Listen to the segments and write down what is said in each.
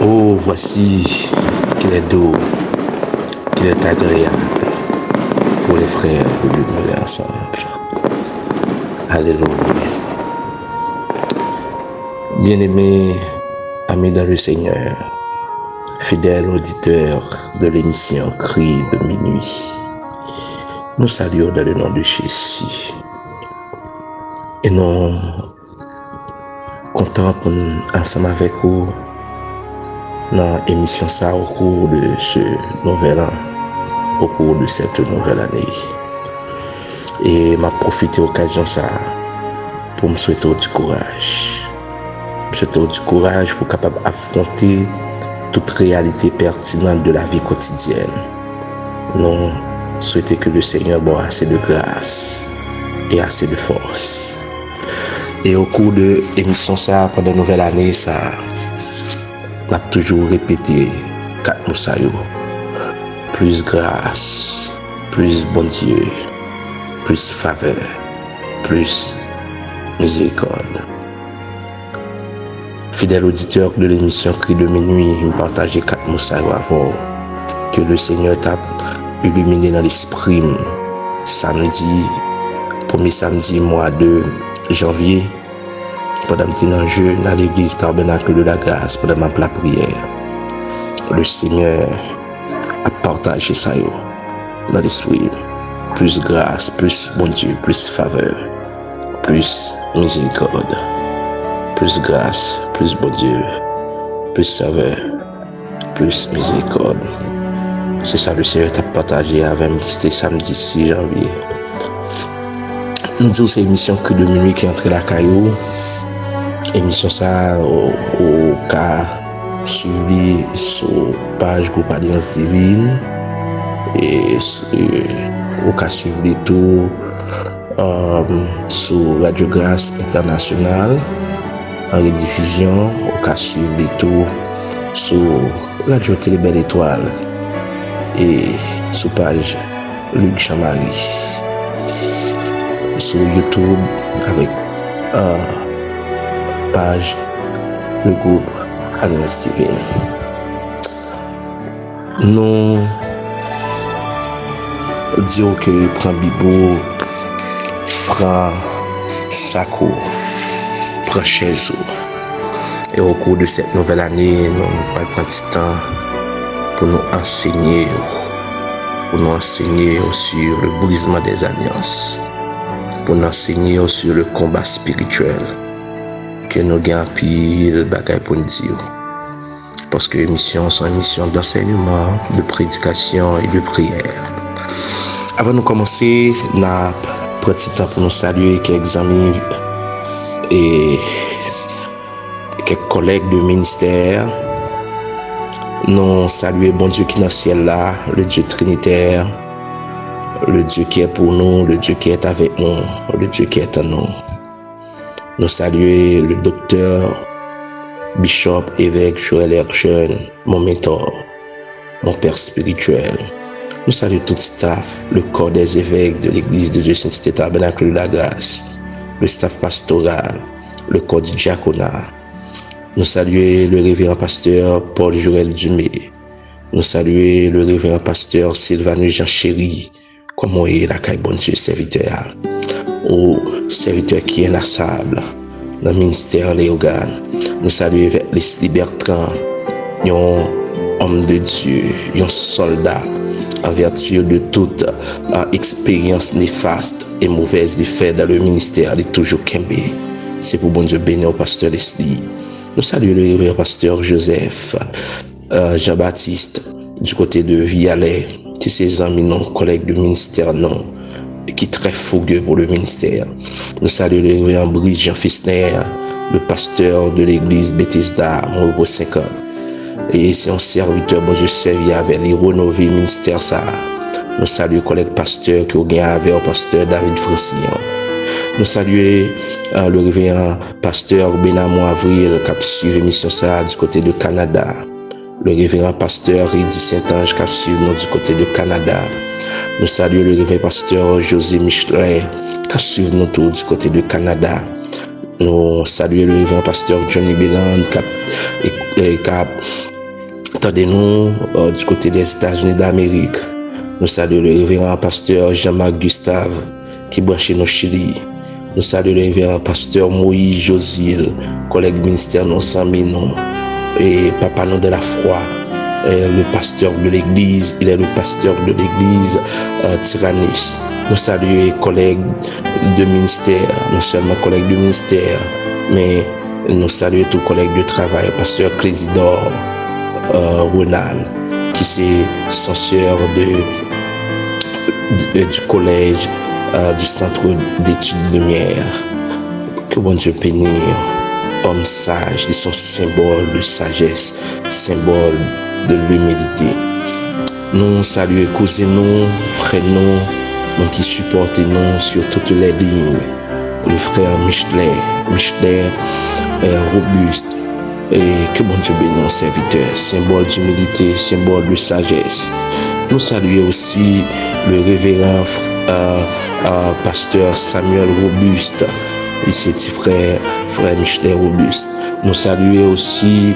Oh, voici qu'il est doux, qu'il est agréable pour les frères de demeurer ensemble. Alléluia. Bien-aimés, amis dans le Seigneur, fidèles auditeurs de l'émission Cri de minuit, nous saluons dans le nom de Jésus. Et nous contents pour nous ensemble avec vous dans l'émission ça au cours de ce nouvel an, au cours de cette nouvelle année. Et m'a profité de l'occasion ça pour me souhaiter du courage. Me souhaiter du courage pour capable affronter toute réalité pertinente de la vie quotidienne. Nous souhaitons que le Seigneur ait assez de grâce et assez de force. Et au cours de l'émission ça, pendant la nouvelle année, ça, on a toujours répété 4 mots ça yo. Plus grâce, plus bon Dieu, plus faveur, plus miséricorde. Fidèle auditeur de l'émission Cri de minuit, je partageais 4 mots ça yo avant que le Seigneur t'a illuminé dans l'esprit samedi, premier samedi mois de janvier, pendant un petit enjeu dans l'église Tabernacle de la Grâce, pendant ma prière. Le Seigneur a partagé ça yo dans l'esprit. Plus grâce, plus bon Dieu, plus faveur, plus miséricorde. Plus grâce, plus bon Dieu, plus faveur, plus miséricorde. C'est ça le Seigneur t'a partagé avec moi, c'était samedi 6 janvier. Nous disons c'est l'émission Cri de minuit qui est entrée la caillou. Émission ça au cas suivi sur page Groupe Alliance Divine et au cas suivi tout sur Radio Grâce Internationale en rediffusion, au cas suivi tout sur Radio Télé Belle Étoile et sur page Luc Chamari, sur YouTube avec page le groupe Alliance Divine. Nous disons que prend Bibo, prend Sako, prend chaise. Et au cours de cette nouvelle année, nous prenons un petit temps pour nous enseigner sur le brisement des alliances, pour nous enseigner sur le combat spirituel que nous gagnons pile bagaille pour nous dire. Parce que l'émission sont une émission d'enseignement, de prédication et de prière. Avant de commencer, nous avons pris petit temps pour nous saluer quelques amis et quelques collègues de ministère. Nous saluons bon Dieu qui est dans le ciel là, le Dieu trinitaire, le Dieu qui est pour nous, le Dieu qui est avec nous, le Dieu qui est en nous. Nous saluons le docteur, Bishop, évêque Joël Erchen, mon mentor, mon père spirituel. Nous saluons tout le staff, le corps des évêques de l'église de Dieu Saint-Cité Tabernacle de la Grâce, le staff pastoral, le corps du diaconat. Nous saluons le révérend pasteur Paul Joël Dumé. Nous saluons le révérend pasteur Sylvanus Jean Chéri, comme on est la caille bon Dieu serviteur. Au serviteur qui est inlassable dans le ministère Léogane. Nous saluons Leslie Bertrand, un homme de Dieu, un soldat en vertu de toute expérience néfaste et mauvaise des faits dans le ministère. Il est toujours Kembe. C'est pour bon Dieu bénir au pasteur Leslie. Nous saluons le révérend pasteur Joseph Jean-Baptiste du côté de Vialet, qui ses amis non, collègues de ministère non, qui est très fougueux pour le ministère. Nous saluons le révérend Brice Jean Fisner, le pasteur de l'église Bethesda, Montreau 50. Et c'est un serviteur, bon Dieu, servi avec les rénover ministère ça. Nous saluons le collègue pasteur qui est avec le pasteur David Francillon. Nous saluons le révérend pasteur Benamo Avril qui a suivi l'émission ça du côté de Canada. Le révérend pasteur Ridi Saint-Ange qui a suivi du côté de Canada. Nous saluons le révérend pasteur José Michelet qui a suivi nous tous du côté de Canada. Nous saluons le révérend pasteur Johnny Béland, qui attendez-nous du côté des États-Unis d'Amérique. Nous saluons le révérend pasteur Jean-Marc Gustave, qui branche au Chili. Nous saluons le révérend pasteur Moïse Josil, collègue ministère non sans non, et papa nous de la foi, le pasteur de l'église, il est le pasteur de l'église Tyrannus. Nous saluons les collègues de ministère, non seulement collègues de ministère, mais nous saluons tous les collègues de travail, pasteur Clésidor Ronald, qui est censeur du collège du centre d'études de lumière. Que bon Dieu bénisse, homme sage, ils sont symboles de sagesse, symbole de l'humilité. Nous saluons cousins, nous, frères, nous qui supportent nous sur toutes les lignes. Le frère Michelet robuste. Et que bon Dieu bénisse, serviteur, symbole d'humilité, symbole de sagesse. Nous saluons aussi le révérend pasteur Samuel Robuste, ici frère Michelet Robuste. Nous saluons aussi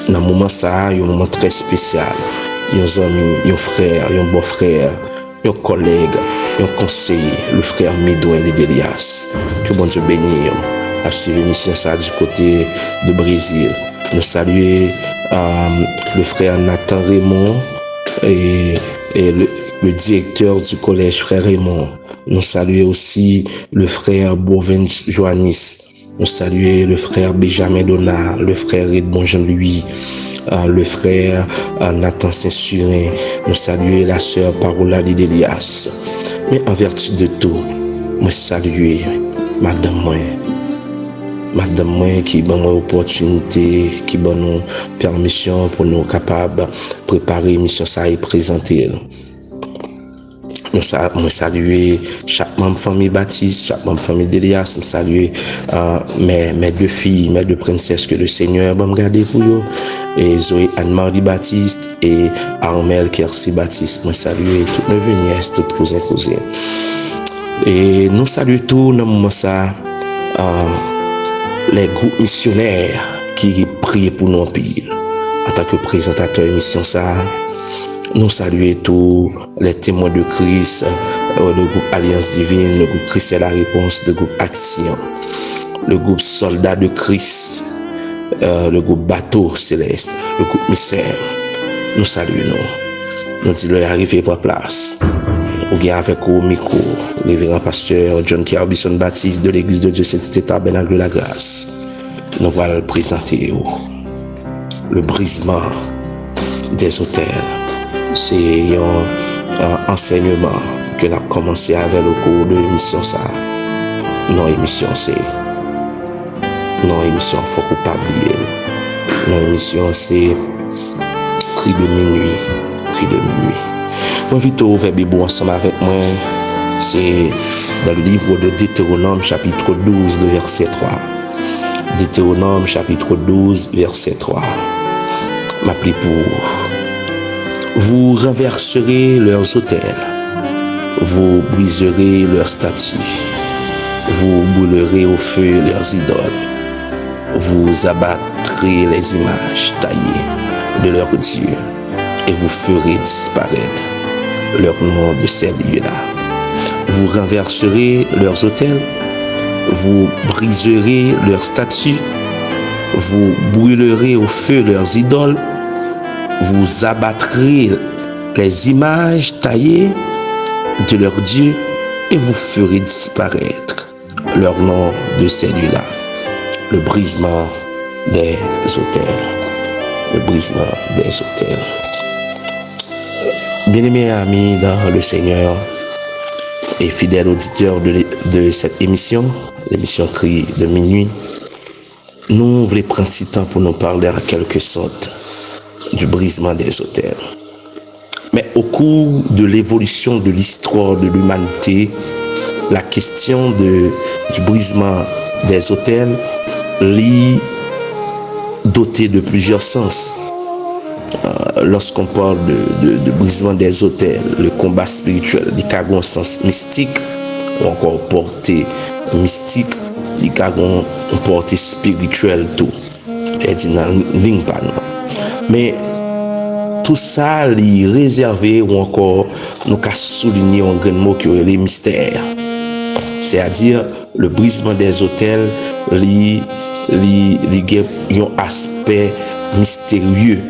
dans un moment ça, un moment très spécial. Un ami, un frère, un beau-frère, un collègue, un conseiller, le frère Midouin Lidelias. Que bon Dieu bénisse. À suivre l'émission ça du côté de Brésil. Nous saluons le frère Nathan Raymond et le directeur du collège frère Raymond. Nous saluons aussi le frère Boven Joannis. Nous saluons le frère Benjamin Donard, le frère Edmond Jean-Louis, le frère Nathan Saint-Surin. Nous saluons la sœur Parola Lidelias. Mais en vertu de tout, moi saluer madame moi qui donne l'opportunité, qui donne nous permission pour nous capables préparer l'émission ça et présenter. Nous saluer chaque membre famille Baptiste, chaque membre famille d'Elias, nous saluer mes deux filles, mes deux princesses que le Seigneur va me garder pour eux, et Zoé Anne-Marie Baptiste et Armel Kersi Baptiste. Nous saluer toutes nos nièces, toutes cousins. Et nous saluons tous dans le moment ça les groupes missionnaires qui prient pour nous en pile. En tant que présentateur émission ça, nous saluons tous les témoins de Christ, le groupe Alliance Divine, le groupe Christ est la réponse, le groupe Action, le groupe Soldats de Christ, le groupe Bateau Céleste, le groupe Mystère. Nous saluons. Nous disons arriver pour place. Ou bien avec au micro, le révérend pasteur John Kiarbison Baptiste de l'église de Dieu Saint-Tite Tabernacle de la Grâce. Nous allons le présenter le brisement des autels. C'est un enseignement que nous avons commencé avec au cours de l'émission ça. Non émission c'est faut pas oublier. Non émission c'est cri de minuit. Moi vite au verbe bon ensemble avec moi, c'est dans le livre de Deutéronome chapitre 12 de verset 3. Deutéronome chapitre 12 verset 3. M'appelez pour vous renverserez leurs autels, vous briserez leurs statues, vous brûlerez au feu leurs idoles, vous abattrez les images taillées de leurs dieux et vous ferez disparaître leur nom de ces lieux-là. Vous renverserez leurs autels, vous briserez leurs statues, vous brûlerez au feu leurs idoles, vous abattrez les images taillées de leurs dieux et vous ferez disparaître leur nom de ces lieux-là. Le brisement des autels. Le brisement des autels. Bien-aimés amis dans le Seigneur et fidèles auditeurs de cette émission, l'émission Cri de minuit, nous voulons prendre ce temps pour nous parler en quelque sorte du brisement des autels. Mais au cours de l'évolution de l'histoire de l'humanité, la question du brisement des autels est dotée de plusieurs sens. Lorsqu'on parle de brisement des autels, le combat spirituel, il y a un sens mystique ou encore portée mystique, il y a une portée spirituelle tout. Et dit dans ligne pas non. Mais tout ça est réservé ou encore nous qu'a souligné un grand mot qui est les mystères. C'est-à-dire le brisement des autels li un aspect mystérieux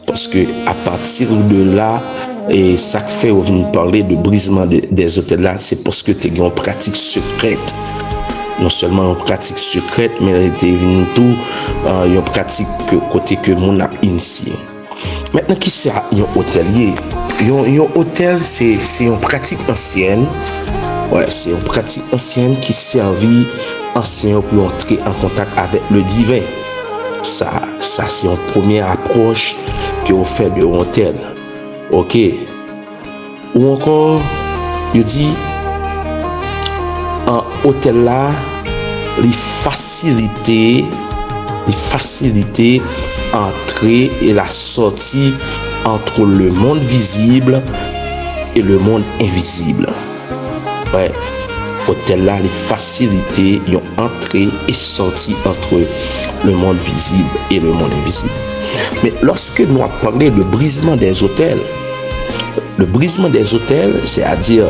parce que à partir de là et ça fait on vient parler de brisement des autels là, c'est parce que tu as une pratique secrète. Non seulement une pratique secrète, mais elle était venue tout une pratique côté que mon a initié. Maintenant qui c'est un hôtelier? Un hôtel c'est une pratique ancienne. Ouais, c'est une pratique ancienne qui servit ancien pour entrer en contact avec le divin. Ça c'est une première approche que vous faites de hôtel. OK. Ou encore je dis un hôtel là les faciliter l'entrée et la sortie entre le monde visible et le monde invisible. Ouais, hôtel là les faciliter une entrée et sortie entre le monde visible et le monde invisible. Mais lorsque nous avons parlé de brisement des autels, le brisement des autels, c'est-à-dire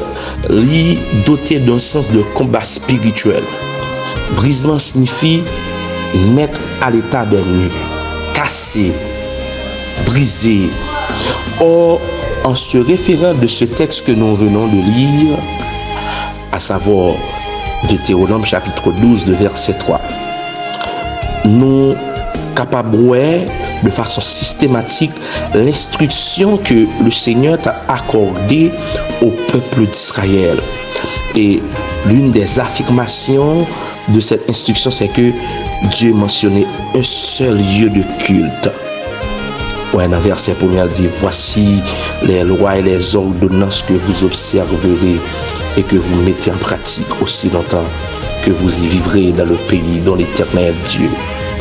doté d'un sens de combat spirituel. Brisement signifie mettre à l'état de nu, casser, briser. Or, en se référant de ce texte que nous venons de lire, à savoir Deutéronome chapitre 12, le verset 3, nous capables de façon systématique l'instruction que le Seigneur t'a accordée au peuple d'Israël. Et l'une des affirmations de cette instruction, c'est que Dieu mentionnait un seul lieu de culte. Ouais, dans le verset 1, il dit, voici les lois et les ordonnances que vous observerez et que vous mettez en pratique aussi longtemps que vous y vivrez dans le pays dont l'Éternel Dieu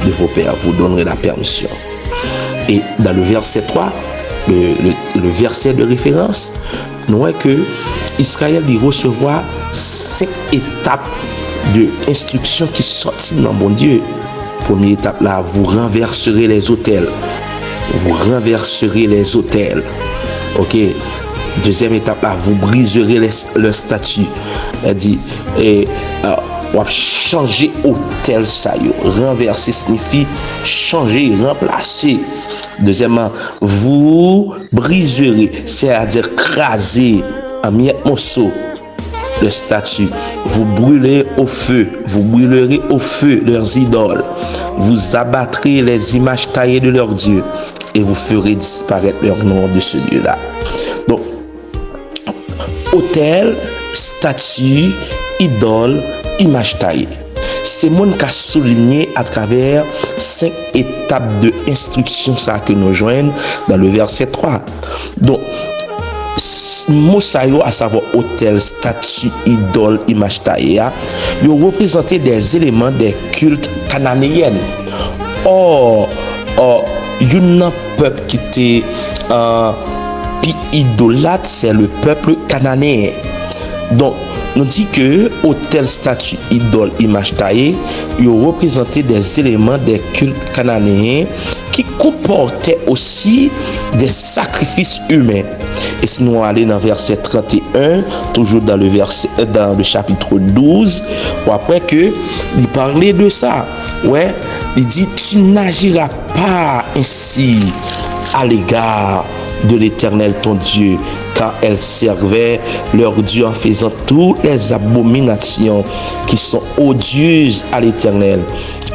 de vos pères vous donnerait la permission. Et dans le verset 3, le verset de référence, nous voyons que Israël dit recevoir 5 étapes de instruction qui sortent dans bon Dieu. Première étape là, vous renverserez les autels. Vous renverserez les autels. OK. Deuxième étape là, vous briserez leurs statues. Elle dit on va changer hôtel ça yo. Renverser signifie changer, remplacer. Deuxièmement, vous briserez, c'est-à-dire craser en miettes morceaux le statut. Vous brûlerez au feu leurs idoles. Vous abattrez les images taillées de leurs dieux et vous ferez disparaître leur nom de ce lieu-là. Donc, autel, statue, idole, image taillée. C'est mon cas souligné à travers 5 étapes de instruction ça que nous joignons dans le verset 3. Donc, Mosaïo, à savoir autel, statue, idole, image taillée, ils représentaient des éléments des cultes cananéennes. Or, il y a un peuple qui était idolâtre, c'est le peuple cananéen. Donc, nous dit que autel, statue, idole, image taillée, ils représentaient des éléments des cultes cananéens qui comportaient aussi des sacrifices humains. Et si nous allons dans verset 31, toujours dans le chapitre 12, ou après que il parlait de ça, ouais, il dit tu n'agiras pas ainsi à l'égard de l'Éternel ton Dieu, car elles servaient leur Dieu en faisant toutes les abominations qui sont odieuses à l'Éternel,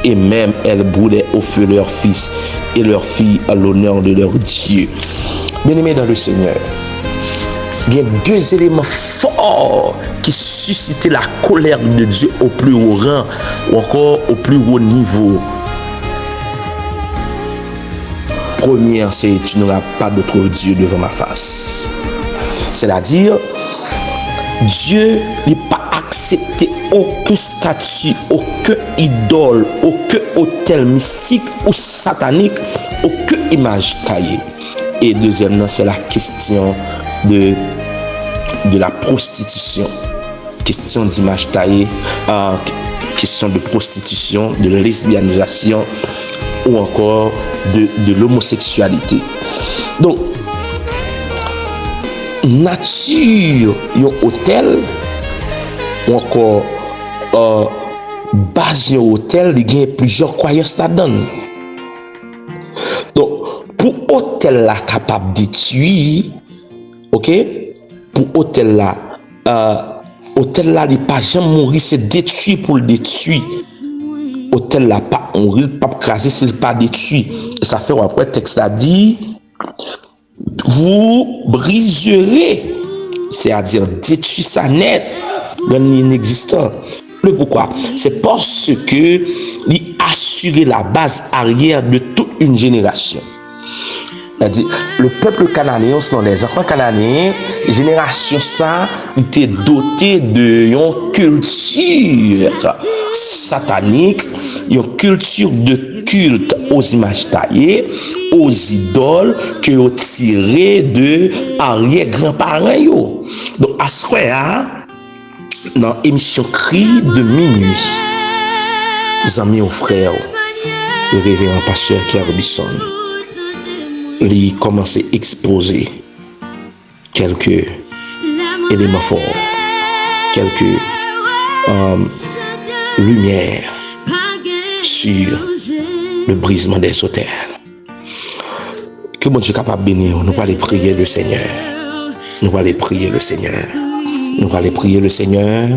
et même elles brûlaient au feu leurs fils et leurs filles à l'honneur de leur Dieu. Bien-aimés dans le Seigneur, il y a 2 éléments forts qui suscitaient la colère de Dieu au plus haut rang ou encore au plus haut niveau. Première, c'est tu n'auras pas d'autre Dieu devant ma face. C'est-à-dire, Dieu n'a pas accepté aucun statut, aucun idole, aucun autel mystique ou satanique, aucune image taillée. Et deuxièmement, c'est la question de la prostitution. Question d'image taillée, question de prostitution, de lesbianisation ou encore de l'homosexualité. Donc, nature, yon hôtel, ou encore base yon hôtel, il y a plusieurs croyances là-dedans. Donc, pour hôtel là capable de détruire, ok, pour hôtel là, il pas jamais mourir, c'est détruit pour le détruire. Hôtel là pas mourir, pas craser, s'il pas détruit. Et ça fait après texte a dit, vous briserez, c'est-à-dire détruire ça net, dans l'inexistant. Le pourquoi? C'est parce que il assurer la base arrière de toute une génération. C'est-à-dire, le peuple cananéen, selon les enfants cananéens, génération ça, était doté de une culture satanique, une culture de culte aux images taillées, aux idoles que ont tiré de arrière-grands-parents. Donc, à ce moment-là, dans l'émission Cri de minuit, les amis ou frères, le révérend pasteur Pierre Robinson, il commence à exposer quelques éléments forts, quelques lumières sur le brisement des autels. Que mon Dieu est capable de bénir, nous allons aller prier le Seigneur. Nous allons aller prier le Seigneur. Nous allons aller prier le Seigneur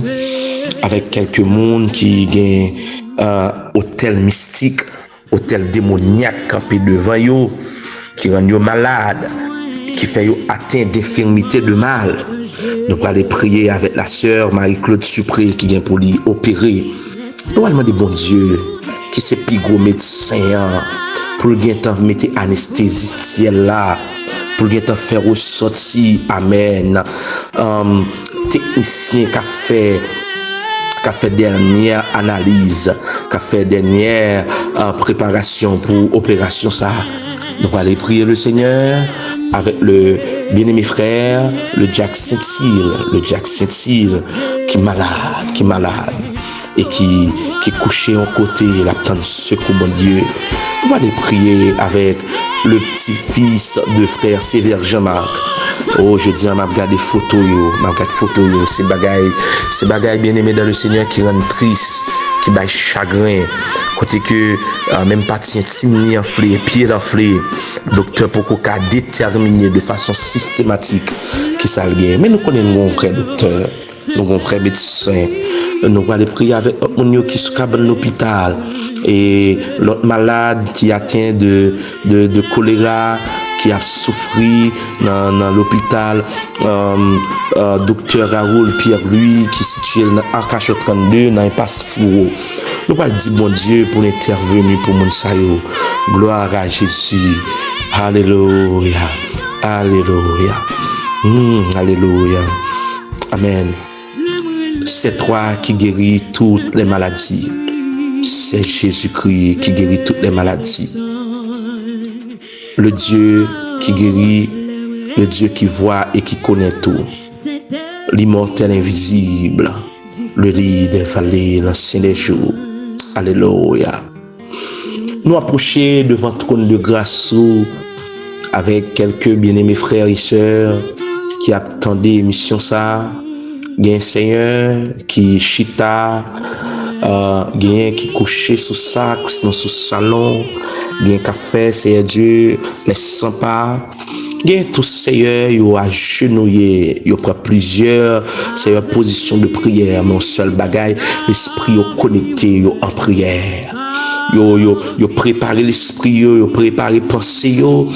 avec quelques mondes qui ont un hôtel mystique, hôtel démoniaque campé devant eux, qui rend eux malades, qui fait eux atteindre d'infirmité de mal. Nous allons aller prier avec la sœur Marie-Claude Supré qui vient pour lui opérer. Nous allons demander bon Dieu qui c'est plus gros médecin pour le mettre anesthésie là, pour le faire ressortir, amen. Technicien qui a fait dernière analyse, qui a fait dernière préparation pour opération ça. Nous allons aller prier le Seigneur avec le bien-aimé frère, le Jack Saint-Cyr, qui est malade et qui est couché en côté, il attend secours, mon Dieu. Nous allons aller prier avec le petit-fils de frère Sévère Jean-Marc. Oh, je dis, on a regardé photos, c'est bagaille bien aimé dans le Seigneur qui rend triste, qui baille chagrin. Côté que, même pas tient timni enflé, pied enflé, docteur pour qu'on déterminer de façon systématique qui ça le. Mais nous connaissons un vrai docteur, nous un vrai médecin. Nous allons aller prier avec mon qui se dans l'hôpital et l'autre malade qui atteint de choléra, qui a souffert dans l'hôpital, docteur Raoul Pierre-Louis qui est situé dans Arcachot 32 dans l'impasse Fouro. Nous allons dire bon Dieu pour l'intervenir pour mon sayo. Gloire à Jésus. Alléluia. Alléluia. Alléluia. Amen. C'est toi qui guéris toutes les maladies. C'est Jésus-Christ qui guérit toutes les maladies. Le Dieu qui guérit, le Dieu qui voit et qui connaît tout. L'immortel invisible, le lit des vallées, l'ancien des jours. Alléluia. Nous approchons devant le trône de grâce avec quelques bien-aimés frères et sœurs qui attendent l'émission ça. Il y a un Seigneur qui chita, il y a un qui couché sous sac, dans sous salon, il y a un café, Seigneur Dieu, les 100 pas. Il y a tout Seigneur, il y a agenouillé, il y a plusieurs Seigneur positions de prière, mais un seul bagaille, l'esprit est connecté en prière. Yo préparé l'esprit, yo préparé pensée, yo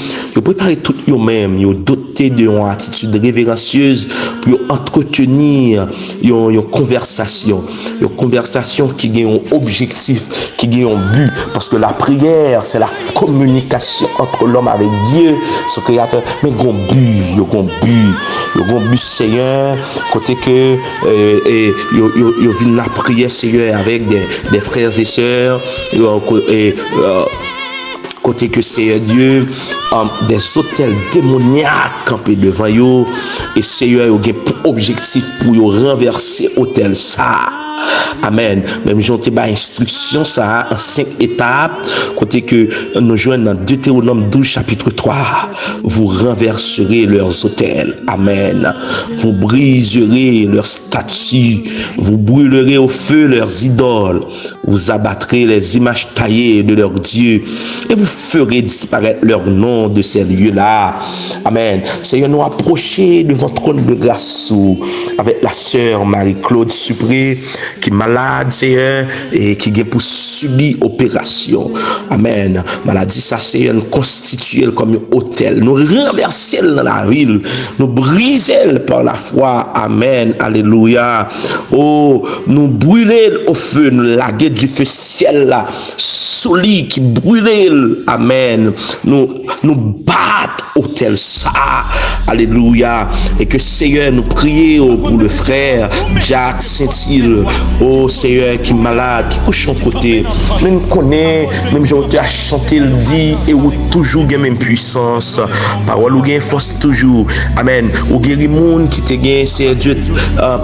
préparé tout yo même, yo doté de une attitude révérencieuse pour entretenir une conversation qui a un objectif, qui a un but, parce que la prière c'est la communication entre l'homme avec Dieu, ce créateur, mais gon but Seigneur, côté que yo vient la prière Seigneur avec des frères et sœurs, côté que c'est Dieu, des hôtels démoniaques campés devant eux, et Seigneur a pour objectif pour renverser hôtel ça. Amen. Même j'en t'ai instruction ça en 5 étapes. Côté que nous joignent dans Deutéronome 12 chapitre 3. Vous renverserez leurs autels. Amen. Vous briserez leurs statues. Vous brûlerez au feu leurs idoles. Vous abattrez les images taillées de leurs dieux. Et vous ferez disparaître leur nom de ces lieux-là. Amen. Seigneur, nous approcher devant le trône de grâce avec la sœur Marie-Claude Supré, qui est malade, Seigneur, et qui est pour subir opération. Amen. Maladie, ça, Seigneur, nous constituer comme un hôtel. Nous renverser dans la ville. Nous briser par la foi. Amen. Alléluia. Oh, nous brûler au feu, nous laguer du feu ciel là, solide qui brûle. Amen. Nous battre hôtel ça. Alléluia. Et que Seigneur nous prie pour le frère Jack Saint-Île. Oh Seigneur qui est malade, qui couche en côté. Même connaît, même j'ai à chanter le dit et où toujours gagne même puissance. Parole ou gagne force toujours. Amen. Ou guéri monde qui te gagne, Seigneur Dieu,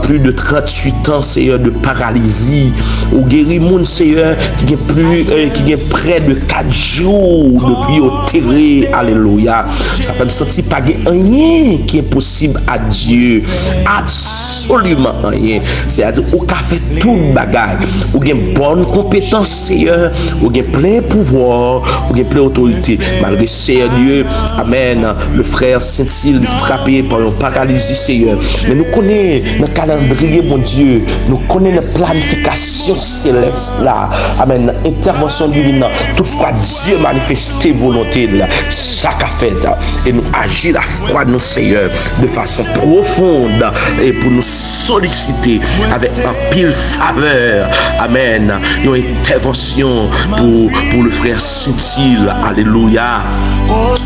plus de 38 ans, Seigneur, de paralysie. Ou guéri monde, Seigneur, qui gagne près de 4 jours depuis au terré. Alléluia. Ça fait me sentir pas rien qui est possible à Dieu. Absolument rien. C'est-à-dire, ou qu'a fait tout le bagage. Ou gagne bonne compétence, Seigneur. Ou gagne plein pouvoir. Ou gagne plein autorité. Malgré Seigneur Dieu, Amen. Le frère Saint-Île frappé par une paralysie, Seigneur. Mais nous connaissons le calendrier, mon Dieu. Nous connaissons la planification céleste là. Amen. Intervention divine. Toutefois, Dieu manifesté volonté là. Ça qu'a fait là. Et nous agir la foi de nos Seigneur de façon profonde et pour nous solliciter avec un pile faveur. Amen. Une intervention pour le frère Saint-Île. Alléluia.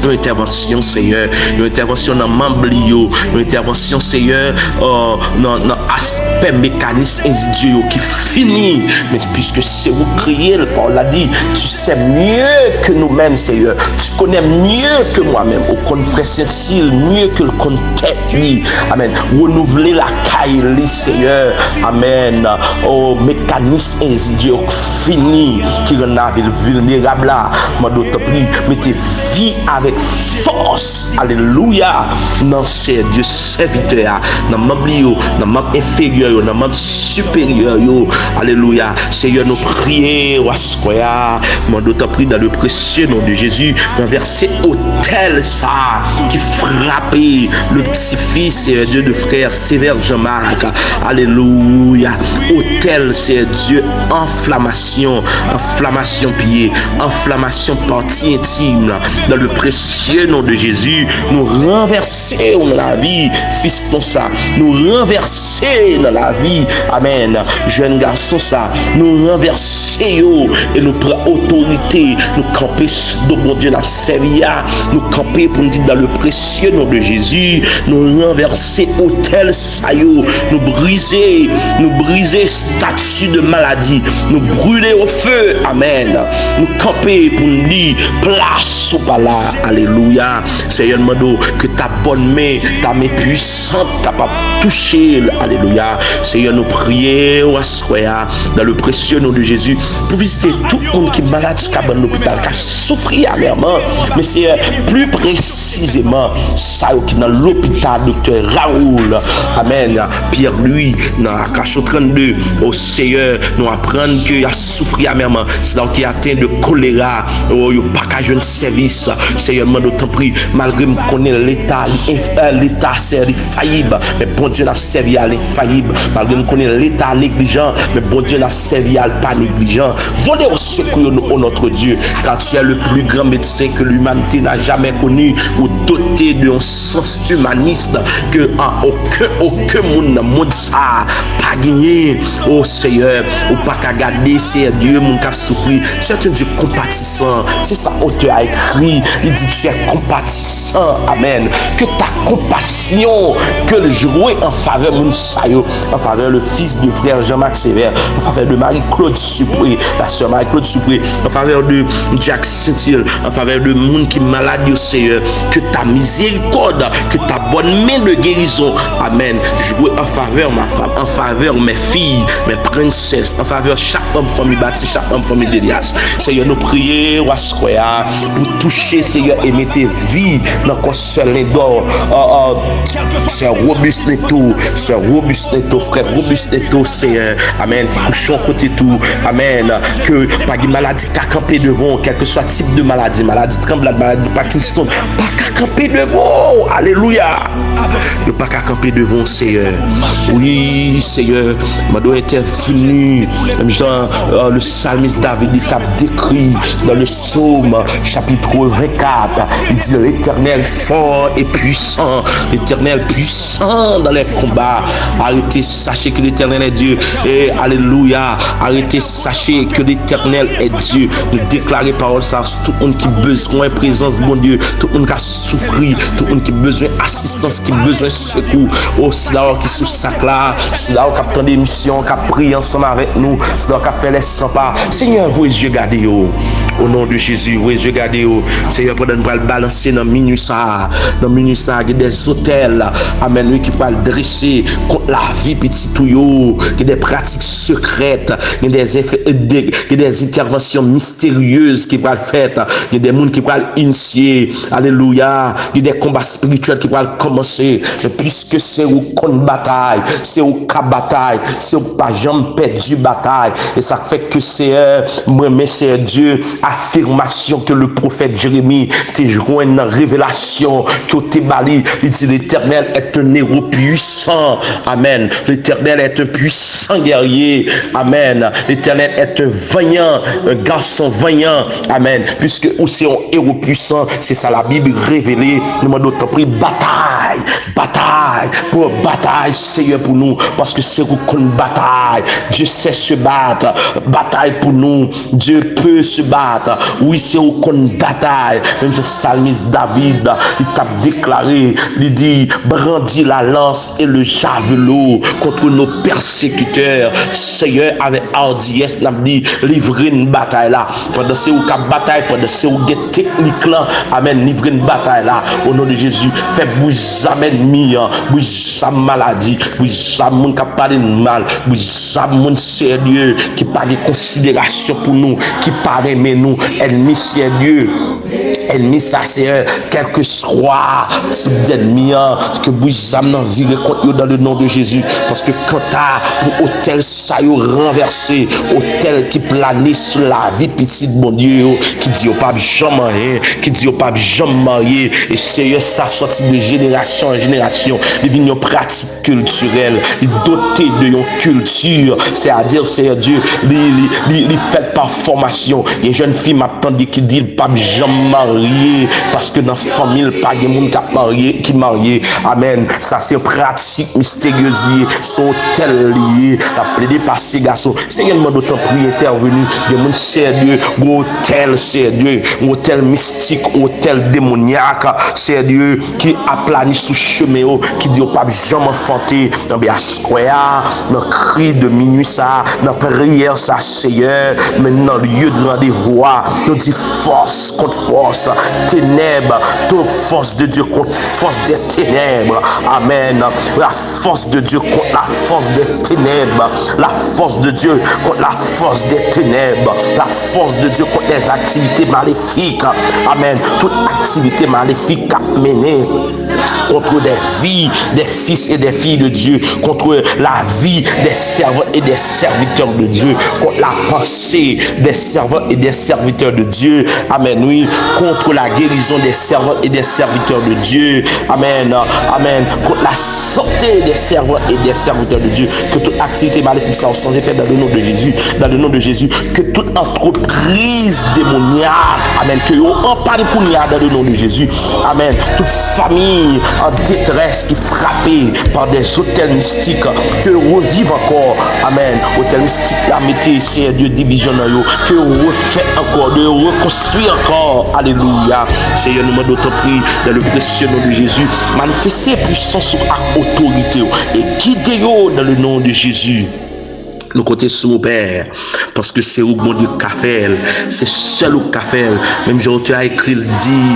Une intervention, Seigneur. Une intervention dans l'embryon. Une intervention, Seigneur, dans l'aspect mécanisme insidieux qui finit. Mais puisque c'est vous criez, Paul l'a dit, tu sais mieux que nous-mêmes, Seigneur. Tu connais mieux que moi-même. Au compte frère Saint-Île, mieux que le compte tête. Amen. Renouveler la caille, Seigneur. Amen. Au mécanisme insidieux fini qui rend la ville vulnérable là. D'autre plus, mettez vie avec force. Alléluia. Non, c'est Dieu serviteur. Dans le membre, dans le membre inférieur, dans le membre supérieur. Alléluia. Seigneur, nous prions. D'autre plus, dans le précieux nom de Jésus, renverser autel ça qui frappait le petit-fils, c'est Dieu de frère Sévère Jean-Marc. Alléluia. Autel, c'est Dieu, enflammation pied, enflammation partie intime. Dans le précieux nom de Jésus, nous renverser dans la vie, fiston ça, nous renverser dans la vie. Amen. Jeune garçon ça, nous renverser et nous prendre autorité, nous camper de bon Dieu dans servia, nous camper pour nous dire dans le précieux nom de Jésus, nous renverser hôtel sayo, nous briser statut de maladie, nous brûler au feu. Amen. Nous camper pour nous dire place ou pas là. Alléluia. Seigneur, demande que ta bonne main, ta main puissante, capable de toucher. Alléluia. Seigneur, nous prions dans le précieux nom de Jésus pour visiter tout le monde qui est malade jusqu'à l'hôpital, qui a souffert amèrement. Mais c'est plus précisément ça qui est dans l'hôpital, docteur Raoul. Amen. Pierre-Louis, dans la cachot 32, au Seigneur, nous apprenons qu'il a souffert amèrement. C'est donc qui atteint de choléra. Oh, il n'y a pas qu'à jeune service. Seigneur, d'autant pris, malgré que je connais l'état c'est faillible. Mais bon Dieu n'a servi à l'infaillible. Malgré que je connais l'état négligent. Mais bon Dieu n'a servi à pas négligent. Venez au secours de notre Dieu. Car tu es le plus grand médecin que l'humanité n'a jamais connu. Ou doté d'un sens humaniste que aucun monde ça pas gagné. Oh Seigneur, ou pas qu'à garder, c'est Dieu mon qui a souffert. C'est un Dieu compatissant. C'est ça auteur a écrit. Il dit tu es compatissant. Amen. Que ta compassion que le jouer en faveur de Mounsayo, en faveur le fils du frère Jean-Marc Sévère, en faveur de Marie-Claude Supré, la sœur Marie-Claude Supré, en faveur de Jack Saint-Île, en faveur de monde qui est malade au Seigneur, que ta miséricorde, que ta bonne main de guérison, amen, jouer en faveur ma femme, en faveur faveur mes filles, mes princesses, en faveur chaque homme, famille bâti, chaque homme, famille d'Elias. Seigneur, nous prions, pour toucher, Seigneur, et mettre vie dans le seul d'or. Seigneur, robuste Neto, Seigneur, robuste Neto, frère, robuste Neto, Seigneur, amen, qui couchons côté tout, amen, que pas de maladie qu'à camper devant, quel que soit type de maladie, maladie tremblade, maladie Parkinson, pas qu'à camper devant, alléluia, ne pas qu'à camper devant, Seigneur. Oui, Seigneur, m'a doit intervenu, même genre le psalmiste David, il t'a décrit dans le psaume chapitre 24, il dit l'Éternel fort et puissant, l'Éternel puissant dans les combats. Arrêtez, sachez que l'Éternel est Dieu, et alléluia, arrêtez, sachez que l'Éternel est Dieu. Nous déclarer parole ça, tout le monde qui a besoin de présence, bon Dieu, tout le monde qui a souffert, tout le monde qui a besoin d'assistance, qui a besoin de secours. Oh, c'est là qui sous sac là, c'est là qui a tant d'émissions, qui a prié ensemble avec nous, c'est là qui a fait les 100 pas. Seigneur, vous Dieu gardez au nom de Jésus, vous Dieu gardez au Seigneur, pendant nous le balancer dans minuit ça, il y a des hôtels, amen, lui qui va le dresser contre la vie petit touyo, il y a des pratiques secrètes, il y a des interventions mystérieuses qui vont le faire, il y a des gens qui vont l'initier, alléluia, il y a des combats spirituels qui vont commencer, mais puisque c'est où qu'on bataille, c'est où qu'à bataille, c'est où pas jamais perdu bataille, et ça fait que c'est moi, mais c'est Dieu, affirmation que le prophète Jérémie te joint dans révélation que t'es bali, il dit l'Éternel est un héros puissant, amen, l'Éternel est un puissant guerrier, amen, l'Éternel est un vaillant, un garçon vaillant, amen, puisque aussi un héros puissant, c'est ça la Bible révélée, nous m'en d'autres pris bataille, Seigneur pour nous, parce que c'est une bataille, Dieu sait se battre, bataille pour nous, Dieu peut se battre, oui c'est une bataille, même le psalmiste David, il t'a déclaré, il dit, brandis la lance et le javelot contre nos persécuteurs, Seigneur avec hardiesse, n'a dit, livrer une bataille là, pendant c'est où qu'à bataille, pendant c'est où get technique là, amen, livrer une bataille là, au nom de Jésus, fait bouger ennemi, bouger maladie, bouger moun qui parle de mal, bouger moun sérieux, qui parle de considération pour nous, qui parle de nous, ennemi sérieux. Ennemi, ça c'est quel que soit type d'ennemi que Bouizam n'en vire contre eux dans le nom de Jésus. Parce que quand t'as pour hôtel ça y renversé, hôtel qui planait sur la vie petite bon Dieu, qui dit au pape jamais marié, qui dit au pape jamais marié, et c'est ça sorti de génération en génération, il vient une pratique culturelle, il doté de une culture, c'est-à-dire c'est Dieu, il fait par formation. Il y a une jeune fille m'attendait qui dit le pape jamais marié, parce que dans la famille, pas de monde qui marié. Amen. Ça, c'est une pratique mystérieuse liée, son hôtel lié, la plaidé par ces garçons. C'est également d'autant prier intervenu, des gens sérieux, hôtel sérieux, hôtel mystique, hôtel démoniaque, sérieux, qui a plané sous chemin, qui dit au pape jamais enfanté, dans bien square, dans cri de minuit, ça, dans prière, ça, Seigneur, maintenant, lieu de rendez-vous, nous dit force contre force, ténèbres, toute force de Dieu contre force des ténèbres, amen, la force de Dieu contre la force des ténèbres, la force de Dieu contre la force des ténèbres, la force de Dieu contre les activités maléfiques, amen, toute activité maléfique à mener contre des vies, des fils et des filles de Dieu, contre la vie des servants et des serviteurs de Dieu, contre la pensée des servants et des serviteurs de Dieu, amen, oui, contre la guérison des servants et des serviteurs de Dieu, amen, amen, contre la santé des servants et des serviteurs de Dieu, que toute activité maléfique soit sans effet dans le nom de Jésus, que toute entreprise démoniaque, amen, que vous en panne dans le nom de Jésus, amen, toute famille en détresse qui est frappée par des hôtels mystiques, que revive encore, amen, hôtel mystique, la mettez Seigneur Dieu division dans eux, que refait encore, de reconstruire encore, alléluia, Seigneur nous demandons ton prix dans le précieux nom de Jésus, manifestez puissance à autorité et guidez-vous dans le nom de Jésus. Nous comptons sur mon Père, parce que c'est où bon Dieu qu'a fait, c'est seul où qu'a fait. Même Jean tu as écrit, il dit,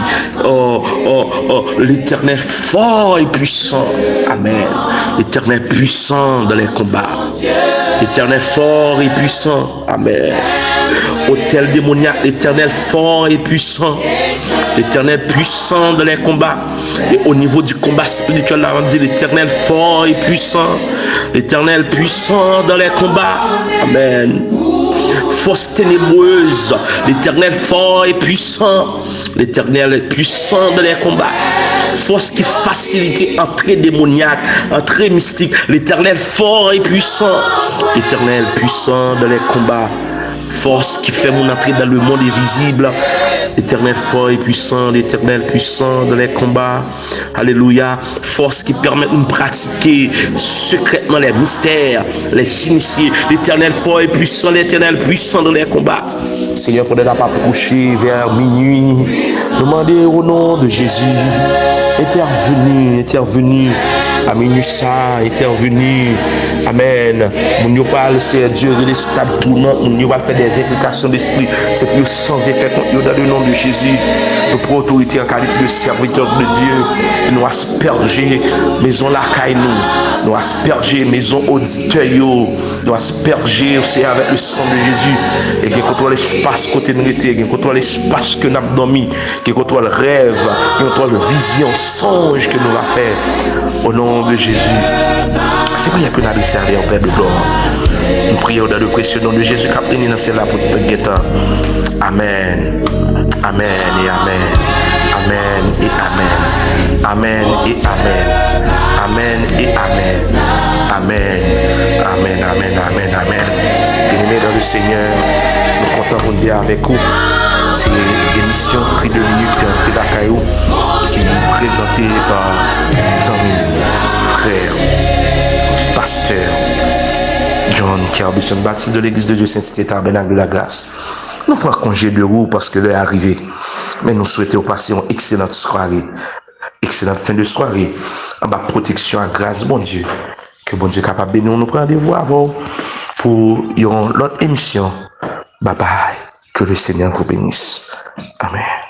l'Éternel fort et puissant. Amen. L'Éternel puissant dans les combats. L'Éternel fort et puissant. Amen. Autel démoniaque, l'Éternel fort et puissant. L'Éternel puissant dans les combats. Et au niveau du combat spirituel, là, on dit l'Éternel fort et puissant. L'Éternel puissant dans les combats. Amen. Force ténébreuse, l'Éternel fort et puissant. L'Éternel puissant dans les combats. Force qui facilite entrée démoniaque, entrée mystique. L'Éternel fort et puissant. L'Éternel puissant dans les combats. Force qui fait mon entrée dans le monde invisible. L'Éternel fort et puissant, l'Éternel puissant dans les combats. Alléluia. Force qui permet de nous pratiquer secrètement les mystères, les initiés. L'Éternel fort et puissant, l'Éternel puissant dans les combats. Seigneur, pour ne pas approcher vers minuit, demandez au nom de Jésus. Intervenu. À minuit ça, intervenu. Amen. Mon parle, c'est Dieu, il est stable tournant. On va faire des implications d'esprit. C'est plus sans effet contre nous dans le nom de Jésus. Nous pour autorité en qualité de serviteur de Dieu. Nous asperger maison la caille nous. Nous asperger maison auditeur. Nous asperger aussi avec le sang de Jésus. Et qui contrôle l'espace côté de l'été. Qui contrôle l'espace que nous avons dormi. Qui contrôle le rêve. Qui contrôle la vision, songe que nous va faire. Au nom de Jésus. C'est vrai que nous avons servi au Père de gloire. Nous prions dans le précieux nom de Jésus qui a béni dans cela pour te guetter. Amen. Amen et amen. Amen et amen. Amen et amen. Amen et amen. Amen. Amen. Amen. Amen. Amen. Bien-aimés dans le Seigneur, nous comptons pour dire avec vous. C'est l'émission Prix de minutes Très Bacayou qui est présentée par Jean-Mille, frère, pasteur John Kerbison, bâti de l'église de Dieu Saint-Cité Tabernacle de la Grâce. Nous prenons congé de vous parce que l'heure est arrivée. Mais nous souhaitons passer une excellente soirée, excellente fin de soirée, en bas protection à grâce, bon Dieu. Que bon Dieu est capable de nous prendre rendez-vous avant pour une autre émission. Bye bye. Que le Seigneur vous bénisse. Amen.